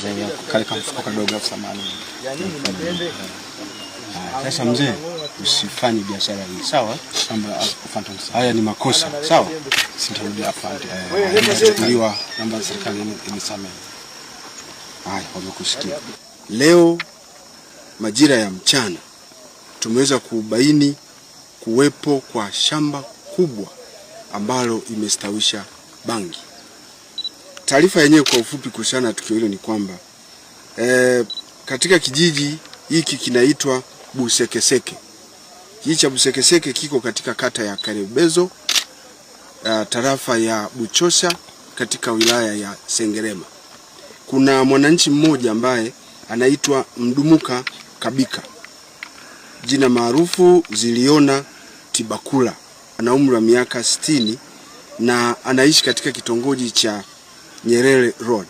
mzee kale kama mfuko kadogo 80,000. Sasa mzee, usifanye biashara hii, sawa? Haya ni makosa, sawa? Sitarudia afande. Nimechukuliwa namba ya serikali inisamehe. Haya, wamekusikia. Leo majira ya mchana tumeweza kubaini kuwepo kwa shamba kubwa ambalo imestawisha bangi. Taarifa yenyewe kwa ufupi kuhusiana na tukio hilo ni kwamba katika kijiji hiki kinaitwa Busekeseke. Kijiji cha Busekeseke kiko katika kata ya Karebezo, tarafa ya Buchosa katika wilaya ya Sengerema. Kuna mwananchi mmoja ambaye anaitwa Mdumuka Kabika, jina maarufu Ziliona Tibakula. Ana umri wa miaka 60 na anaishi katika kitongoji cha Nyerere Road.